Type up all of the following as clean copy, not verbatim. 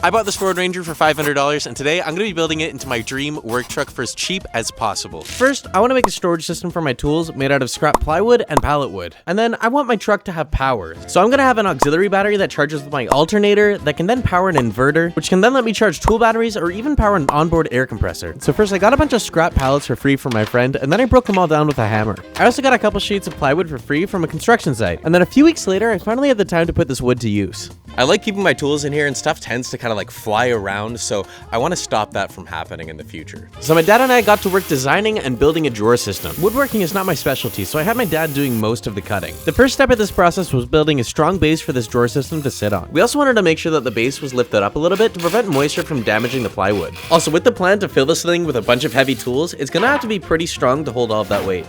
I bought this Ford Ranger for $500, and today I'm going to be building it into my dream work truck for as cheap as possible. First, I want to make a storage system for my tools made out of scrap plywood and pallet wood. And then I want my truck to have power. So I'm going to have an auxiliary battery that charges with my alternator that can then power an inverter, which can then let me charge tool batteries or even power an onboard air compressor. So first I got a bunch of scrap pallets for free from my friend, and then I broke them all down with a hammer. I also got a couple sheets of plywood for free from a construction site. And then a few weeks later, I finally had the time to put this wood to use. I like keeping my tools in here, and stuff tends to kind of like fly around, so I want to stop that from happening in the future. So my dad and I got to work designing and building a drawer system. Woodworking is not my specialty, so I had my dad doing most of the cutting. The first step of this process was building a strong base for this drawer system to sit on. We also wanted to make sure that the base was lifted up a little bit to prevent moisture from damaging the plywood. Also, with the plan to fill this thing with a bunch of heavy tools, it's gonna have to be pretty strong to hold all of that weight.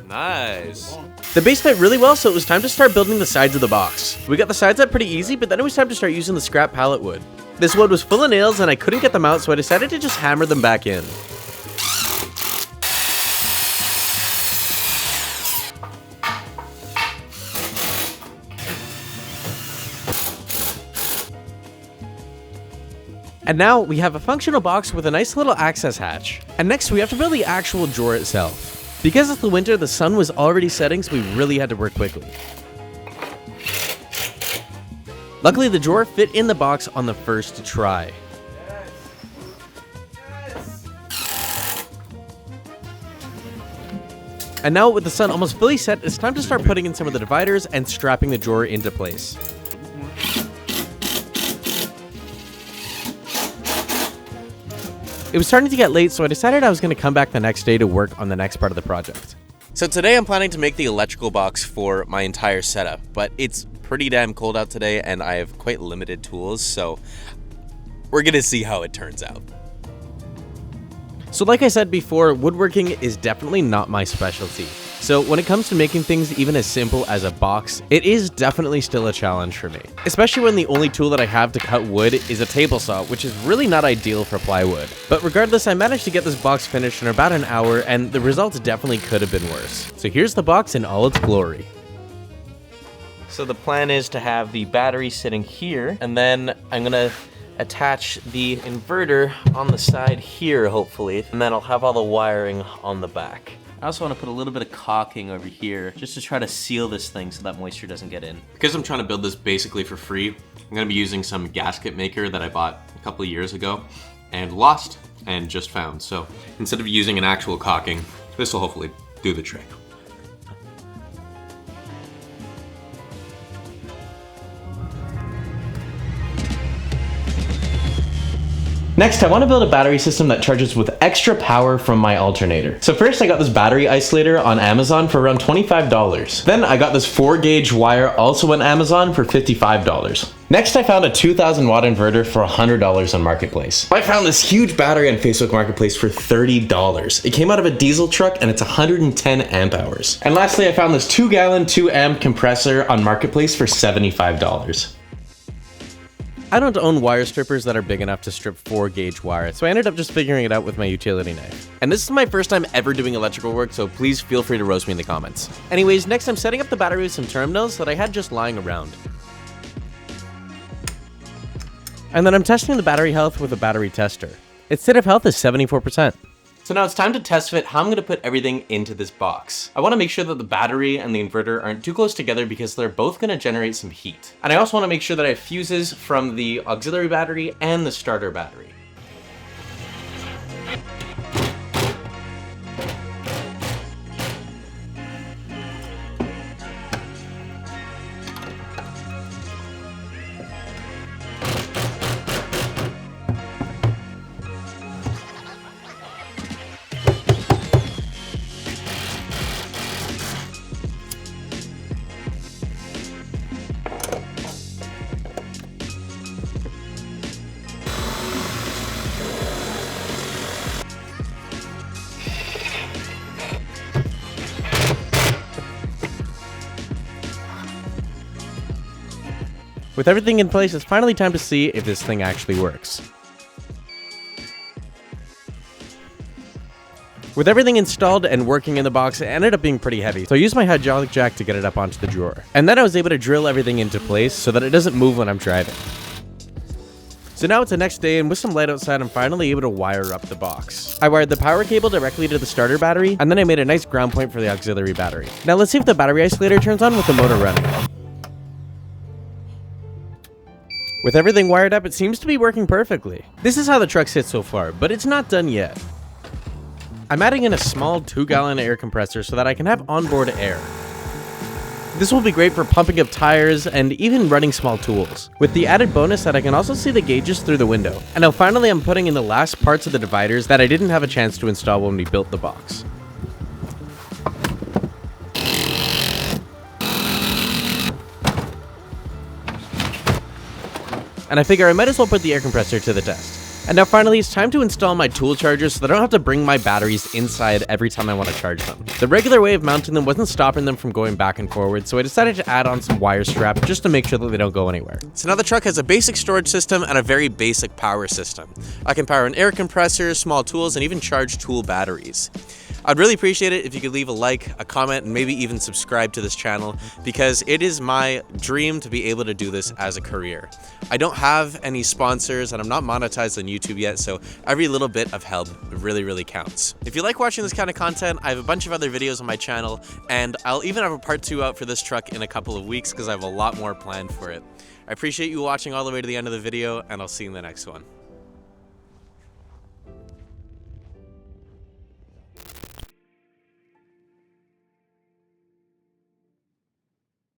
Nice. The base fit really well, so it was time to start building the sides of the box. We got the sides up pretty easy, but then it was time to start using the scrap pallet wood. This wood was full of nails and I couldn't get them out, so I decided to just hammer them back in. And now we have a functional box with a nice little access hatch. And next we have to build the actual drawer itself. Because it's the winter, the sun was already setting, so we really had to work quickly. Luckily, the drawer fit in the box on the first try. Yes. And now with the sun almost fully set, it's time to start putting in some of the dividers and strapping the drawer into place. It was starting to get late, so I decided I was going to come back the next day to work on the next part of the project. So today I'm planning to make the electrical box for my entire setup, but it's pretty damn cold out today and I have quite limited tools, so we're going to see how it turns out. So like I said before, woodworking is definitely not my specialty. So when it comes to making things even as simple as a box, it is definitely still a challenge for me. Especially when the only tool that I have to cut wood is a table saw, which is really not ideal for plywood. But regardless, I managed to get this box finished in about an hour, and the results definitely could have been worse. So here's the box in all its glory. So the plan is to have the battery sitting here, and then I'm gonna attach the inverter on the side here, hopefully, and then I'll have all the wiring on the back. I also want to put a little bit of caulking over here just to try to seal this thing so that moisture doesn't get in. Because I'm trying to build this basically for free, I'm going to be using some gasket maker that I bought a couple of years ago and lost and just found. So instead of using an actual caulking, this will hopefully do the trick. Next, I want to build a battery system that charges with extra power from my alternator. So first I got this battery isolator on Amazon for around $25. Then I got this 4-gauge wire also on Amazon for $55. Next, I found a 2000 watt inverter for $100 on Marketplace. I found this huge battery on Facebook Marketplace for $30. It came out of a diesel truck and it's 110 amp hours. And lastly, I found this 2-gallon 2-amp compressor on Marketplace for $75. I don't own wire strippers that are big enough to strip 4-gauge wire, so I ended up just figuring it out with my utility knife. And this is my first time ever doing electrical work, so please feel free to roast me in the comments. Anyways, next I'm setting up the battery with some terminals that I had just lying around. And then I'm testing the battery health with a battery tester. Its state of health is 74%. So now it's time to test fit how I'm going to put everything into this box. I want to make sure that the battery and the inverter aren't too close together because they're both going to generate some heat. And I also want to make sure that I have fuses from the auxiliary battery and the starter battery. With everything in place, it's finally time to see if this thing actually works. With everything installed and working in the box, it ended up being pretty heavy, so I used my hydraulic jack to get it up onto the drawer. And then I was able to drill everything into place so that it doesn't move when I'm driving. So now it's the next day, and with some light outside, I'm finally able to wire up the box. I wired the power cable directly to the starter battery, and then I made a nice ground point for the auxiliary battery. Now let's see if the battery isolator turns on with the motor running. With everything wired up, it seems to be working perfectly. This is how the truck sits so far, but it's not done yet. I'm adding in a small 2-gallon air compressor so that I can have onboard air. This will be great for pumping up tires and even running small tools, with the added bonus that I can also see the gauges through the window. And now finally I'm putting in the last parts of the dividers that I didn't have a chance to install when we built the box. And I figure I might as well put the air compressor to the test. And now finally, it's time to install my tool chargers so that I don't have to bring my batteries inside every time I want to charge them. The regular way of mounting them wasn't stopping them from going back and forward, so I decided to add on some wire straps just to make sure that they don't go anywhere. So now the truck has a basic storage system and a very basic power system. I can power an air compressor, small tools, and even charge tool batteries. I'd really appreciate it if you could leave a like, a comment, and maybe even subscribe to this channel, because it is my dream to be able to do this as a career. I don't have any sponsors and I'm not monetized on YouTube yet, so every little bit of help really counts. If you like watching this kind of content, I have a bunch of other videos on my channel, and I'll even have a part 2 out for this truck in a couple of weeks because I have a lot more planned for it. I appreciate you watching all the way to the end of the video, and I'll see you in the next one.